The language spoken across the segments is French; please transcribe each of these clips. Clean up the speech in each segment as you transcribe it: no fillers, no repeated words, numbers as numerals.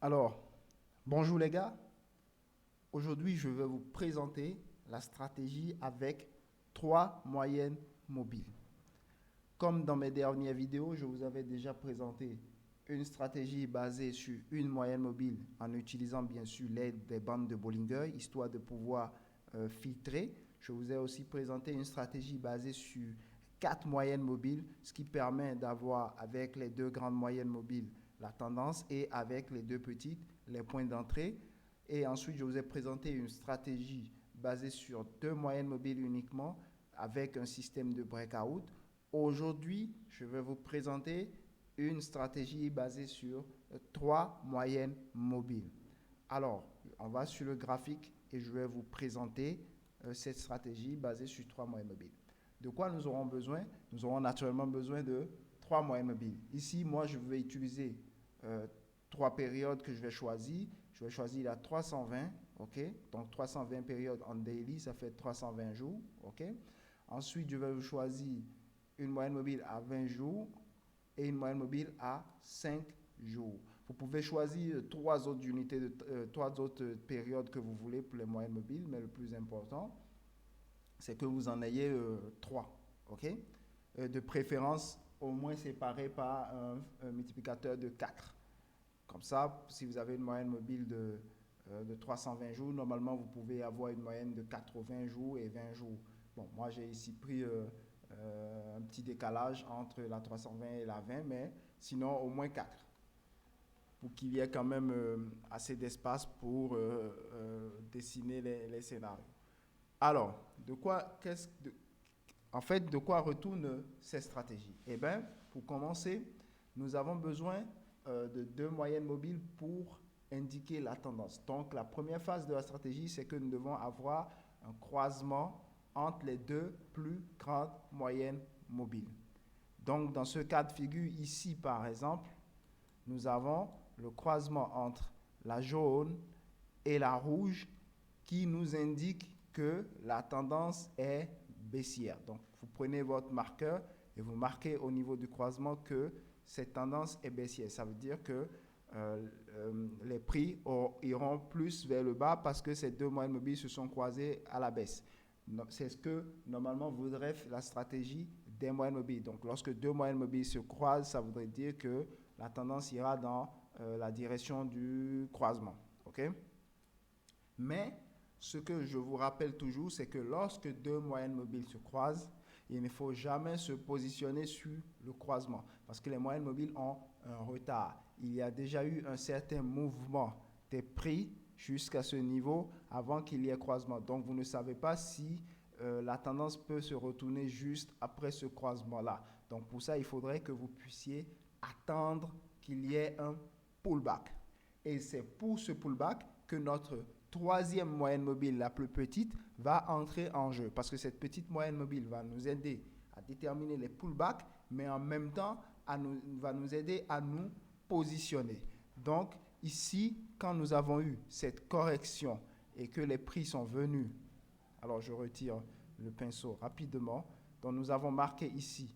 Alors, bonjour les gars. Aujourd'hui, je vais vous présenter la stratégie avec trois moyennes mobiles. Comme dans mes dernières vidéos, je vous avais déjà présenté une stratégie basée sur une moyenne mobile en utilisant bien sûr l'aide des bandes de Bollinger, histoire de pouvoir filtrer. Je vous ai aussi présenté une stratégie basée sur quatre moyennes mobiles, ce qui permet d'avoir avec les deux grandes moyennes mobiles la tendance et avec les deux petites les points d'entrée. Et ensuite, je vous ai présenté une stratégie basée sur deux moyennes mobiles uniquement avec un système de breakout. Aujourd'hui, je vais vous présenter une stratégie basée sur trois moyennes mobiles. Alors, on va sur le graphique et je vais vous présenter cette stratégie basée sur trois moyennes mobiles. De quoi nous aurons besoin? Nous aurons naturellement besoin de trois moyennes mobiles. Ici, moi, je vais utiliser trois périodes que je vais choisir. Je vais choisir la 320, ok? Donc 320 périodes en daily, ça fait 320 jours, ok? Ensuite, je vais choisir une moyenne mobile à 20 jours et une moyenne mobile à 5 jours. Vous pouvez choisir trois autres unités, trois autres périodes que vous voulez pour les moyennes mobiles, mais le plus important, c'est que vous en ayez trois, ok? De préférence, au moins séparés par un multiplicateur de 4. Comme ça, si vous avez une moyenne mobile de 320 jours, normalement, vous pouvez avoir une moyenne de 80 jours et 20 jours. Bon, moi, j'ai ici pris un petit décalage entre la 320 et la 20, mais sinon, au moins 4, pour qu'il y ait quand même assez d'espace pour dessiner les scénarios. Alors, de quoi retournent ces stratégies? Eh bien, pour commencer, nous avons besoin de deux moyennes mobiles pour indiquer la tendance. Donc, la première phase de la stratégie, c'est que nous devons avoir un croisement entre les deux plus grandes moyennes mobiles. Donc, dans ce cas de figure, ici, par exemple, nous avons le croisement entre la jaune et la rouge qui nous indique que la tendance est baissière. Donc, vous prenez votre marqueur et vous marquez au niveau du croisement que cette tendance est baissière. Ça veut dire que les prix iront plus vers le bas parce que ces deux moyennes mobiles se sont croisées à la baisse. C'est ce que normalement voudrait la stratégie des moyennes mobiles. Donc, lorsque deux moyennes mobiles se croisent, ça voudrait dire que la tendance ira dans la direction du croisement. OK? Mais ce que je vous rappelle toujours, c'est que lorsque deux moyennes mobiles se croisent, il ne faut jamais se positionner sur le croisement parce que les moyennes mobiles ont un retard. Il y a déjà eu un certain mouvement des prix jusqu'à ce niveau avant qu'il y ait croisement. Donc, vous ne savez pas si la tendance peut se retourner juste après ce croisement-là. Donc, pour ça, il faudrait que vous puissiez attendre qu'il y ait un pullback. Et c'est pour ce pullback que notre troisième moyenne mobile, la plus petite, va entrer en jeu. Parce que cette petite moyenne mobile va nous aider à déterminer les pullbacks, mais en même temps, va nous aider à nous positionner. Donc, ici, quand nous avons eu cette correction et que les prix sont venus, alors je retire le pinceau rapidement, donc nous avons marqué ici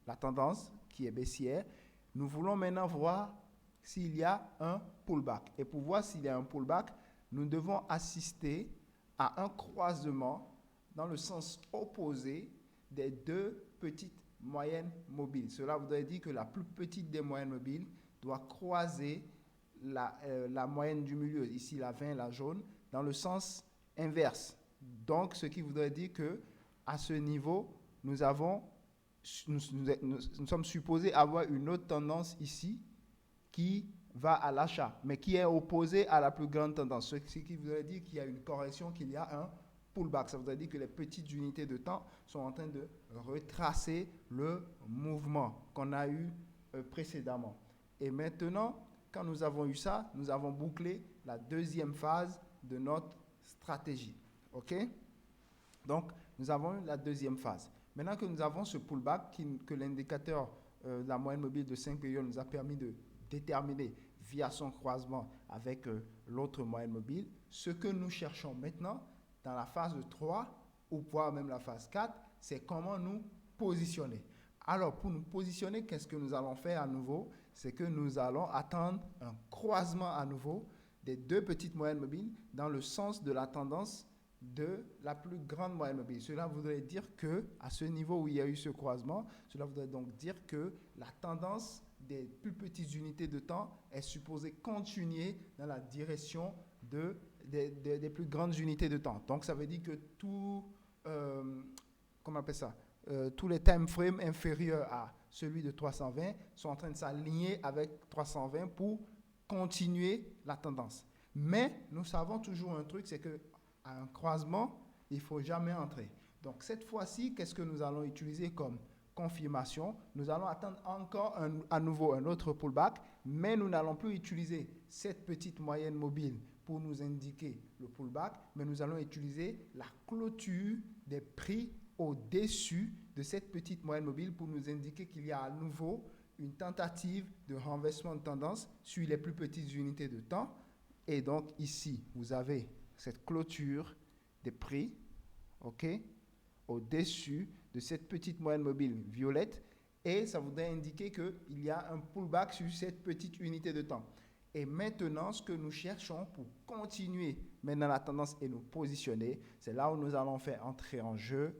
la tendance qui est baissière. Nous voulons maintenant voir s'il y a un pullback. Et pour voir s'il y a un pullback, nous devons assister à un croisement dans le sens opposé des deux petites moyennes mobiles. Cela voudrait dire que la plus petite des moyennes mobiles doit croiser la moyenne du milieu, ici la 20, la jaune, dans le sens inverse. Donc, ce qui voudrait dire que à ce niveau, nous sommes supposés avoir une autre tendance ici qui va à l'achat, mais qui est opposée à la plus grande tendance. Ce qui voudrait dire qu'il y a une correction, qu'il y a un pullback. Ça voudrait dire que les petites unités de temps sont en train de retracer le mouvement qu'on a eu précédemment. Et maintenant, quand nous avons eu ça, nous avons bouclé la deuxième phase de notre stratégie. OK? Donc, nous avons eu la deuxième phase. Maintenant que nous avons ce pullback que l'indicateur de la moyenne mobile de 5 périodes nous a permis de déterminer via son croisement avec l'autre moyenne mobile, ce que nous cherchons maintenant dans la phase 3 ou voire même la phase 4, c'est comment nous positionner. Alors, pour nous positionner, qu'est-ce que nous allons faire à nouveau? c'est que nous allons attendre un croisement à nouveau des deux petites moyennes mobiles dans le sens de la tendance de la plus grande moyenne mobile. Cela voudrait dire que, à ce niveau où il y a eu ce croisement, cela voudrait donc dire que la tendance des plus petites unités de temps est supposée continuer dans la direction des plus grandes unités de temps. Donc, ça veut dire que comment on appelle ça? Tous les time frames inférieurs à celui de 320 sont en train de s'aligner avec 320 pour continuer la tendance. Mais nous savons toujours un truc, c'est que à un croisement, il ne faut jamais entrer. Donc cette fois-ci, qu'est-ce que nous allons utiliser comme confirmation? Nous allons attendre encore à nouveau un autre pullback, mais nous n'allons plus utiliser cette petite moyenne mobile pour nous indiquer le pullback, mais nous allons utiliser la clôture des prix au-dessus de cette petite moyenne mobile pour nous indiquer qu'il y a à nouveau une tentative de renversement de tendance sur les plus petites unités de temps. Et donc ici, vous avez cette clôture des prix, ok, au-dessus de cette petite moyenne mobile violette, et ça voudrait indiquer qu'il y a un pullback sur cette petite unité de temps. Et maintenant, ce que nous cherchons pour continuer maintenant la tendance et nous positionner, c'est là où nous allons faire entrer en jeu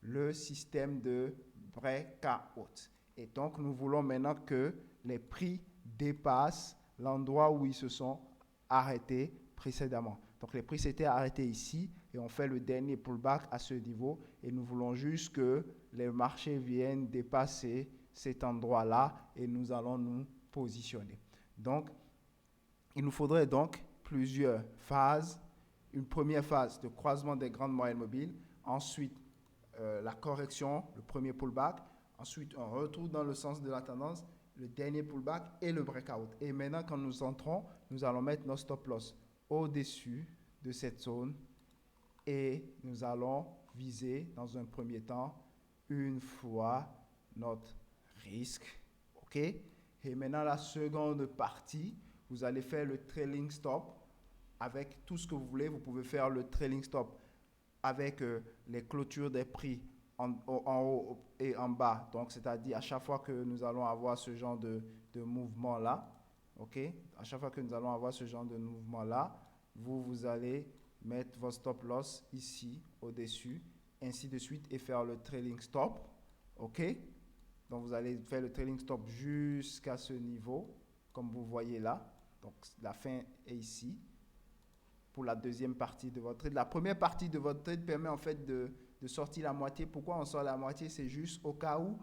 le système de breakout. Et donc, nous voulons maintenant que les prix dépassent l'endroit où ils se sont arrêtés précédemment. Donc, les prix s'étaient arrêtés ici et on fait le dernier pullback à ce niveau. Et nous voulons juste que les marchés viennent dépasser cet endroit-là et nous allons nous positionner. Donc, il nous faudrait donc plusieurs phases. Une première phase de croisement des grandes moyennes mobiles. Ensuite, la correction, le premier pullback. Ensuite, un retour dans le sens de la tendance, le dernier pullback et le breakout. Et maintenant, quand nous entrons, nous allons mettre nos stop loss au-dessus de cette zone et nous allons viser dans un premier temps une fois notre risque. OK? Et maintenant, la seconde partie, vous allez faire le trailing stop avec tout ce que vous voulez. Vous pouvez faire le trailing stop avec les clôtures des prix en haut et en bas. Donc, c'est-à-dire à chaque fois que nous allons avoir ce genre de mouvement-là, OK? À chaque fois que nous allons avoir ce genre de mouvement-là, vous allez mettre votre stop loss ici, au-dessus, ainsi de suite, et faire le trailing stop, OK? Donc, vous allez faire le trailing stop jusqu'à ce niveau, comme vous voyez là. Donc, la fin est ici. Pour la deuxième partie de votre trade. La première partie de votre trade permet en fait de sortir la moitié. Pourquoi on sort la moitié? C'est juste au cas où,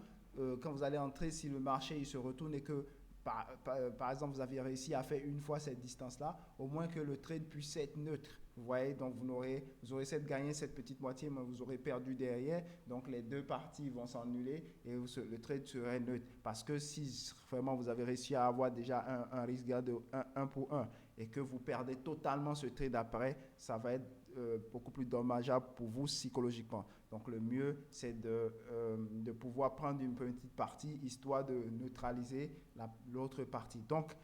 quand vous allez entrer, si le marché il se retourne et que, par exemple, vous avez réussi à faire une fois cette distance-là, au moins que le trade puisse être neutre. Vous voyez, donc vous aurez cette gagné cette petite moitié, mais vous aurez perdu derrière. Donc les deux parties vont s'annuler et le trade serait neutre. Parce que si vraiment vous avez réussi à avoir déjà un risque de 1 pour 1 et que vous perdez totalement ce trade après, ça va être beaucoup plus dommageable pour vous psychologiquement. Donc le mieux, c'est de pouvoir prendre une petite partie histoire de neutraliser l'autre partie. Donc,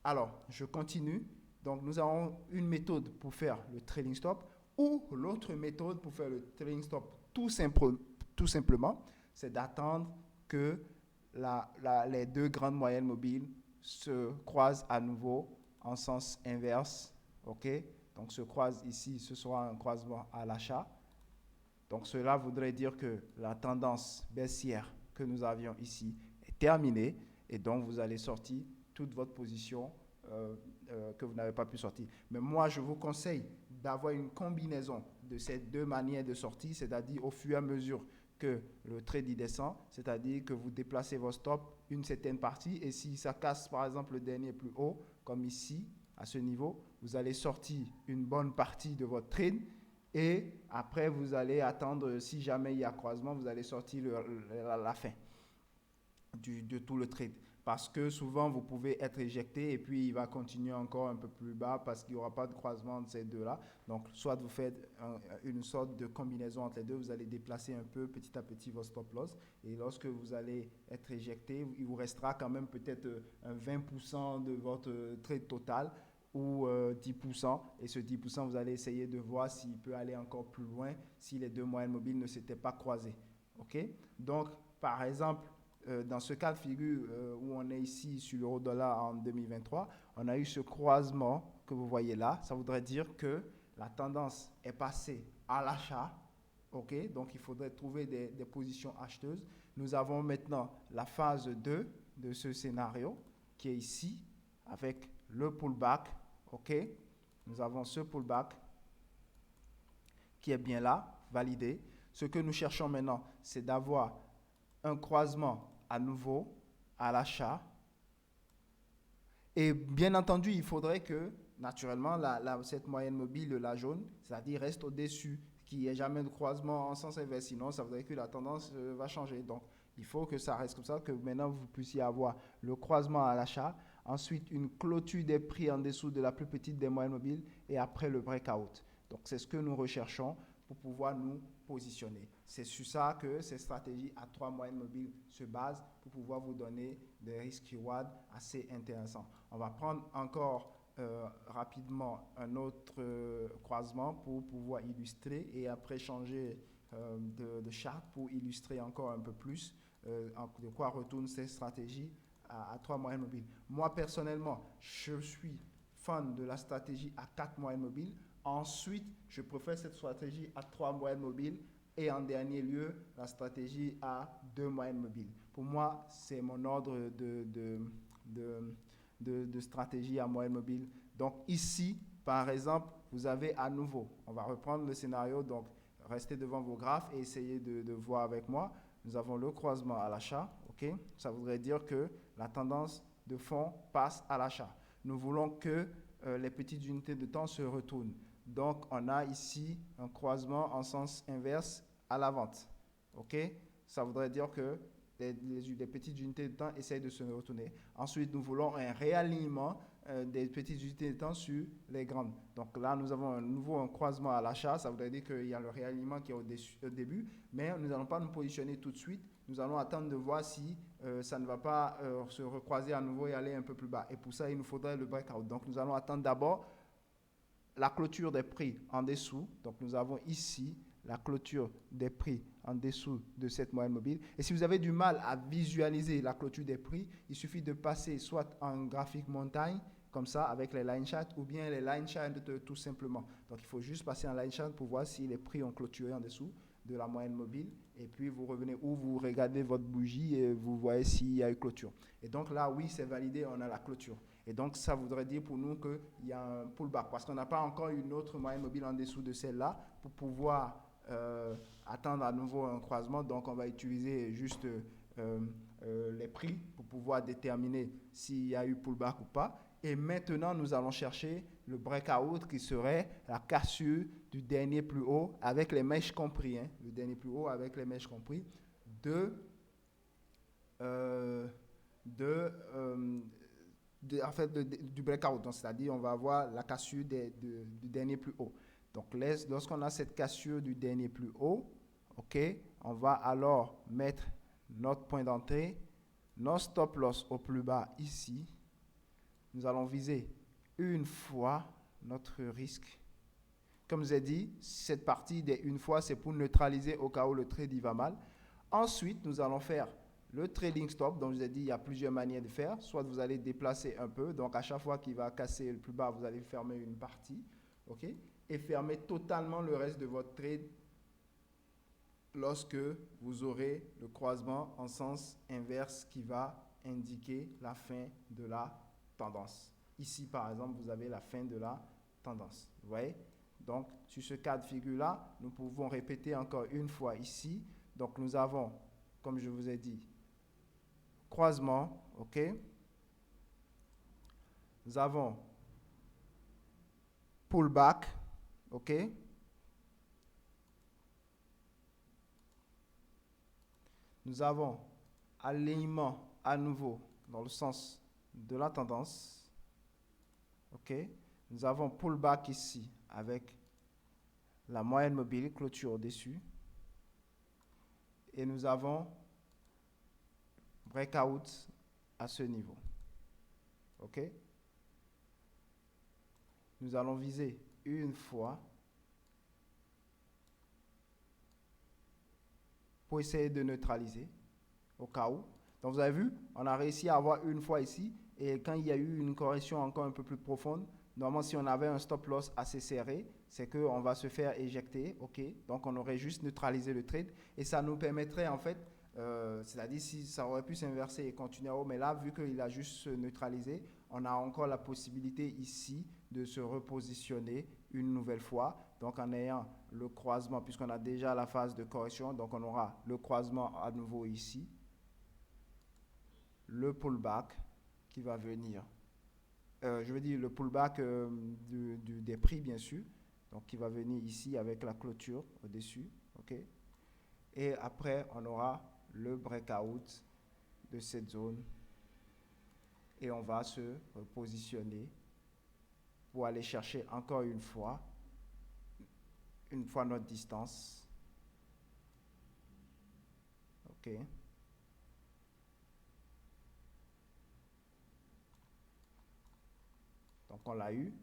alors, je continue. Donc, nous avons une méthode pour faire le trailing stop ou l'autre méthode pour faire le trailing stop tout simplement, c'est d'attendre que les deux grandes moyennes mobiles se croisent à nouveau en sens inverse. OK? Donc, se croisent ici, ce sera un croisement à l'achat. Donc, cela voudrait dire que la tendance baissière que nous avions ici est terminée et donc vous allez sortir toute votre position que vous n'avez pas pu sortir. Mais moi, je vous conseille d'avoir une combinaison de ces deux manières de sortie, c'est-à-dire au fur et à mesure que le trade y descend, c'est-à-dire que vous déplacez vos stops une certaine partie et si ça casse par exemple le dernier plus haut, comme ici, à ce niveau, vous allez sortir une bonne partie de votre trade et après vous allez attendre, si jamais il y a croisement, vous allez sortir la fin de tout le trade. Parce que souvent, vous pouvez être éjecté et puis il va continuer encore un peu plus bas parce qu'il n'y aura pas de croisement de ces deux-là. Donc, soit vous faites une sorte de combinaison entre les deux, vous allez déplacer un peu petit à petit votre stop loss. Et lorsque vous allez être éjecté, il vous restera quand même peut-être un 20% de votre trade total ou 10%. Et ce 10%, vous allez essayer de voir s'il peut aller encore plus loin si les deux moyennes mobiles ne s'étaient pas croisées. OK? Donc, par exemple, dans ce cas de figure où on est ici sur l'euro-dollar en 2023, on a eu ce croisement que vous voyez là. Ça voudrait dire que la tendance est passée à l'achat. OK, donc il faudrait trouver des positions acheteuses. Nous avons maintenant la phase 2 de ce scénario qui est ici avec le pullback. OK, nous avons ce pullback qui est bien là, validé. Ce que nous cherchons maintenant, c'est d'avoir un croisement à nouveau à l'achat. Et bien entendu, il faudrait que, naturellement, cette moyenne mobile, la jaune, c'est-à-dire reste au-dessus, qu'il n'y ait jamais de croisement en sens inverse. Sinon, ça voudrait que la tendance va changer. Donc, il faut que ça reste comme ça, que maintenant vous puissiez avoir le croisement à l'achat, ensuite une clôture des prix en dessous de la plus petite des moyennes mobiles et après le breakout. Donc, c'est ce que nous recherchons pour pouvoir nous positionner. C'est sur ça que ces stratégies à 3 moyennes mobiles se basent pour pouvoir vous donner des risk-reward assez intéressants. On va prendre encore rapidement un autre croisement pour pouvoir illustrer et après changer de charte pour illustrer encore un peu plus de quoi retournent ces stratégies à 3 moyennes mobiles. Moi, personnellement, je suis fan de la stratégie à 4 moyennes mobiles. Ensuite, je préfère cette stratégie à 3 moyennes mobiles et en dernier lieu, la stratégie à 2 moyennes mobiles. Pour moi, c'est mon ordre de stratégie à moyenne mobile. Donc ici, par exemple, vous avez à nouveau, on va reprendre le scénario, donc restez devant vos graphes et essayez de voir avec moi. Nous avons le croisement à l'achat, ok? Ça voudrait dire que la tendance de fond passe à l'achat. Nous voulons que les petites unités de temps se retournent. Donc, on a ici un croisement en sens inverse à la vente. OK? Ça voudrait dire que les petites unités de temps essayent de se retourner. Ensuite, nous voulons un réalignement des petites unités de temps sur les grandes. Donc là, nous avons un croisement à l'achat. Ça voudrait dire qu'il y a le réalignement qui est au début, mais nous n'allons pas nous positionner tout de suite. Nous allons attendre de voir si ça ne va pas se recroiser à nouveau et aller un peu plus bas. Et pour ça, il nous faudrait le breakout. Donc nous allons attendre d'abord la clôture des prix en dessous. Donc nous avons ici la clôture des prix en dessous de cette moyenne mobile. Et si vous avez du mal à visualiser la clôture des prix, il suffit de passer soit en graphique montagne, comme ça, avec les line charts, ou bien les line charts tout simplement. Donc il faut juste passer en line chart pour voir si les prix ont clôturé en dessous de la moyenne mobile. Et puis vous revenez ou vous regardez votre bougie et vous voyez s'il y a eu clôture. Et donc là, oui, c'est validé, on a la clôture. Et donc, ça voudrait dire pour nous qu'il y a un pullback parce qu'on n'a pas encore une autre moyenne mobile en dessous de celle-là pour pouvoir attendre à nouveau un croisement. Donc, on va utiliser juste les prix pour pouvoir déterminer s'il y a eu pullback ou pas. Et maintenant, nous allons chercher le breakout qui serait la cassure du dernier plus haut avec les mèches compris. Hein, le dernier plus haut avec les mèches compris du breakout. C'est-à-dire on va avoir la cassure du dernier plus haut. Donc lorsqu'on a cette cassure du dernier plus haut, ok, on va alors mettre notre point d'entrée, notre stop loss au plus bas ici. Nous allons viser une fois notre risque. Comme je vous ai dit, cette partie des une fois, c'est pour neutraliser au cas où le trade y va mal. Ensuite, nous allons faire le trading stop, dont je vous ai dit, il y a plusieurs manières de faire. Soit vous allez déplacer un peu, donc à chaque fois qu'il va casser le plus bas, vous allez fermer une partie, ok, et fermer totalement le reste de votre trade lorsque vous aurez le croisement en sens inverse qui va indiquer la fin de la tendance. Ici, par exemple, vous avez la fin de la tendance. Vous voyez? Donc, sur ce cas de figure-là, nous pouvons répéter encore une fois ici. Donc, nous avons, comme je vous ai dit, croisement, ok. Nous avons pullback, ok. Nous avons alignement à nouveau dans le sens de la tendance, ok. Nous avons pullback ici avec la moyenne mobile, clôture au-dessus. Et nous avons breakout à ce niveau. OK? Nous allons viser une fois pour essayer de neutraliser au cas où. Donc vous avez vu, on a réussi à avoir une fois ici, et quand il y a eu une correction encore un peu plus profonde, normalement si on avait un stop loss assez serré, c'est qu'on va se faire éjecter, ok, donc on aurait juste neutralisé le trade, et ça nous permettrait en fait, c'est-à-dire si ça aurait pu s'inverser et continuer à haut, mais là vu qu'il a juste se neutralisé, on a encore la possibilité ici de se repositionner une nouvelle fois, donc en ayant le croisement, puisqu'on a déjà la phase de correction, donc on aura le croisement à nouveau ici, le pullback qui va venir. Je veux dire le pullback des prix, bien sûr. Donc, qui va venir ici avec la clôture au-dessus. OK? Et après, on aura le breakout de cette zone. Et on va se positionner pour aller chercher encore une fois notre distance. OK? Donc, on l'a eu.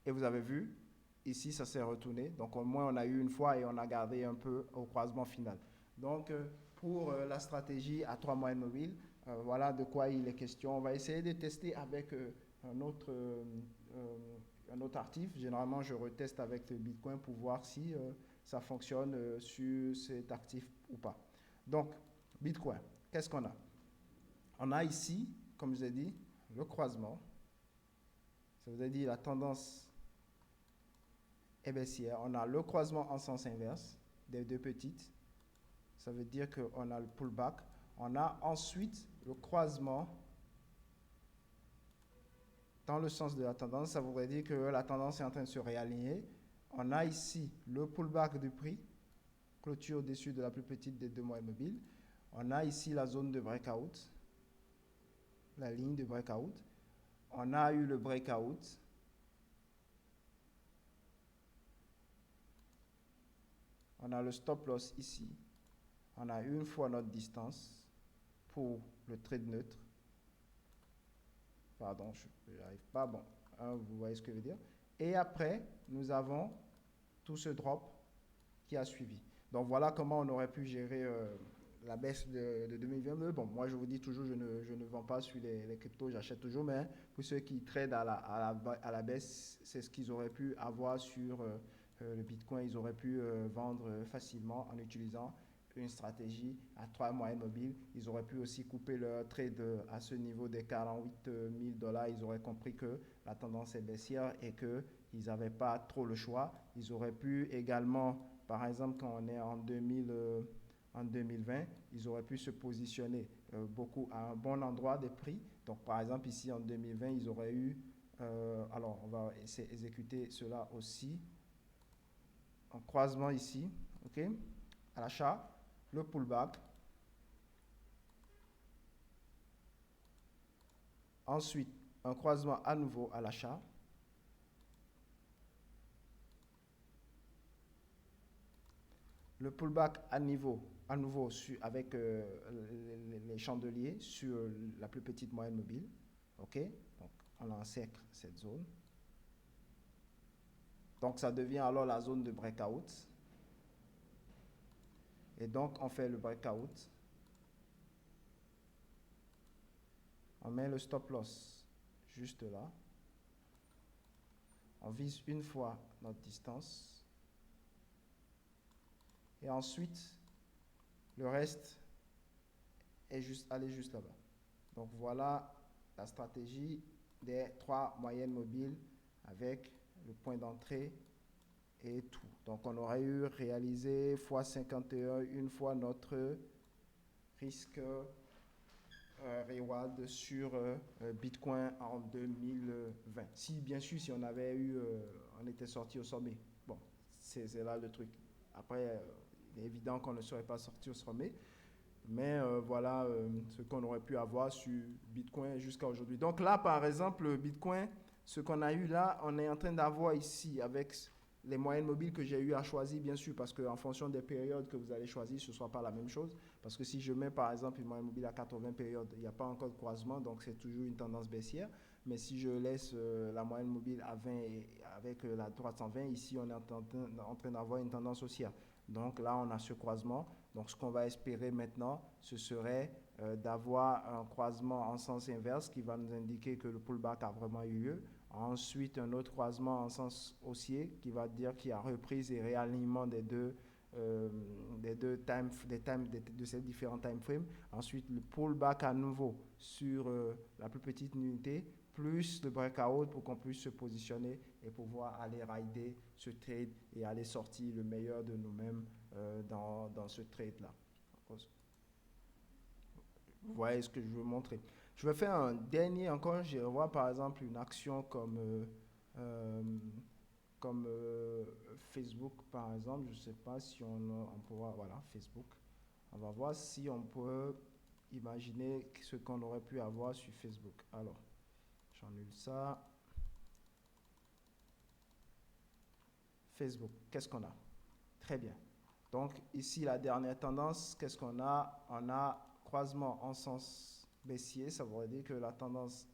Et vous avez vu, ici, ça s'est retourné. Donc, au moins, on a eu une fois et on a gardé un peu au croisement final. Donc, pour la stratégie à 3 moyennes mobiles, voilà de quoi il est question. On va essayer de tester avec un autre actif. Généralement, je reteste avec le Bitcoin pour voir si ça fonctionne sur cet actif ou pas. Donc, Bitcoin, qu'est-ce qu'on a? On a ici, comme je vous ai dit, le croisement. Ça vous a dit la tendance est baissière. On a le croisement en sens inverse des deux petites. Ça veut dire qu'on a le pullback. On a ensuite le croisement dans le sens de la tendance. Ça voudrait dire que la tendance est en train de se réaligner. On a ici le pullback du prix, clôture au-dessus de la plus petite des deux moyennes mobiles. On a ici la zone de breakout, la ligne de breakout. On a eu le breakout. On a le stop loss ici. On a une fois notre distance pour le trade neutre. Pardon, je n'arrive pas. Bon, vous voyez ce que je veux dire. Et après, nous avons tout ce drop qui a suivi. Donc voilà comment on aurait pu gérer la baisse de 2022. Bon, moi je vous dis toujours, je ne vends pas sur les cryptos, j'achète toujours, mais pour ceux qui tradent à la baisse, c'est ce qu'ils auraient pu avoir sur le Bitcoin. Ils auraient pu vendre facilement en utilisant une stratégie à 3 moyennes mobiles. Ils auraient pu aussi couper leur trade à ce niveau des 48 000 $. Ils auraient compris que la tendance est baissière et qu'ils n'avaient pas trop le choix. Ils auraient pu également, par exemple, quand on est en 2020, ils auraient pu se positionner beaucoup à un bon endroit des prix. Donc, par exemple, ici en 2020, ils auraient eu, alors on va essayer d'exécuter cela aussi, en croisement ici, ok, à l'achat, le pullback. Ensuite, un croisement à nouveau à l'achat. Le pullback à nouveau avec les chandeliers sur la plus petite moyenne mobile. OK? Donc, on encercle cette zone. Donc, ça devient alors la zone de breakout. Et donc, on fait le breakout. On met le stop loss juste là. On vise une fois notre distance. Et ensuite, le reste est aller juste là-bas. Donc, voilà la stratégie des 3 moyennes mobiles avec le point d'entrée et tout. Donc, on aurait eu réalisé x51 une fois notre risque reward sur Bitcoin en 2020. Si, bien sûr, si on avait eu, on était sorti au sommet. Bon, c'est là le truc. Après, il est évident qu'on ne serait pas sorti au sommet. Mais voilà ce qu'on aurait pu avoir sur Bitcoin jusqu'à aujourd'hui. Donc là, par exemple, Bitcoin, ce qu'on a eu là, on est en train d'avoir ici avec les moyennes mobiles que j'ai eu à choisir, bien sûr, parce qu'en fonction des périodes que vous allez choisir, ce ne soit pas la même chose. Parce que si je mets par exemple une moyenne mobile à 80 périodes, il n'y a pas encore de croisement, donc c'est toujours une tendance baissière. Mais si je laisse la moyenne mobile à 20 et avec la 320, ici on est en train d'avoir une tendance haussière. Donc là, on a ce croisement. Donc, ce qu'on va espérer maintenant, ce serait d'avoir un croisement en sens inverse qui va nous indiquer que le pullback a vraiment eu lieu. Ensuite, un autre croisement en sens haussier qui va dire qu'il y a reprise et réalignement de ces différents time frames. Ensuite, le pullback à nouveau sur la plus petite unité, plus le breakout pour qu'on puisse se positionner et pouvoir aller rider ce trade et aller sortir le meilleur de nous-mêmes dans ce trade-là. Vous voyez ce que je veux montrer. Je vais faire un dernier encore. Je vais voir par exemple une action comme Facebook par exemple. Je ne sais pas si on pourra, voilà, Facebook. On va voir si on peut imaginer ce qu'on aurait pu avoir sur Facebook. Alors, j'annule ça. Facebook, qu'est-ce qu'on a? Très bien. Donc ici, la dernière tendance, qu'est-ce qu'on a? On a croisement en sens baissier, ça veut dire que la tendance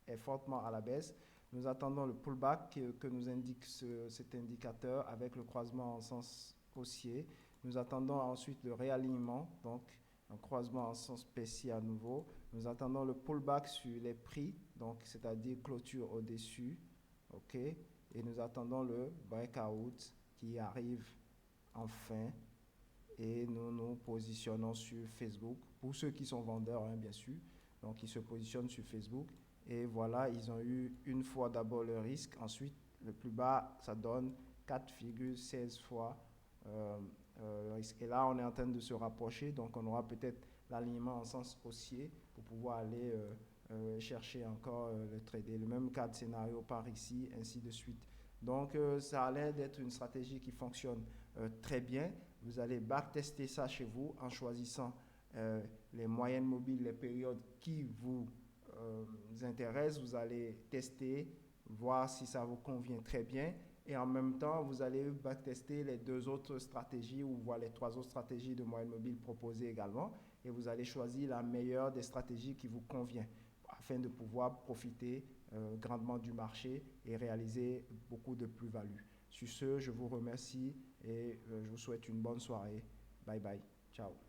est fortement à la baisse. Nous attendons le pullback que nous indique cet indicateur avec le croisement en sens haussier. Nous attendons ensuite le réalignement, donc un croisement en sens baissier à nouveau. Nous attendons le pullback sur les prix, donc c'est-à-dire clôture au-dessus, ok? Et nous attendons le breakout qui arrive enfin et nous nous positionnons sur Facebook. Pour ceux qui sont vendeurs, hein, bien sûr, donc ils se positionnent sur Facebook et voilà, ils ont eu une fois d'abord le risque, ensuite le plus bas, ça donne 4,16 fois le risque. Et là, on est en train de se rapprocher, donc on aura peut-être l'alignement en sens haussier pour pouvoir aller chercher encore le trader. Le même cas de scénario par ici, ainsi de suite. Donc, ça a l'air d'être une stratégie qui fonctionne très bien. Vous allez backtester ça chez vous en choisissant les moyennes mobiles, les périodes qui vous intéressent. Vous allez tester, voir si ça vous convient très bien. Et en même temps, vous allez backtester les deux autres stratégies ou voir les trois autres stratégies de moyenne mobile proposées également. Et vous allez choisir la meilleure des stratégies qui vous convient afin de pouvoir profiter grandement du marché et réaliser beaucoup de plus-value. Sur ce, je vous remercie et je vous souhaite une bonne soirée. Bye bye. Ciao.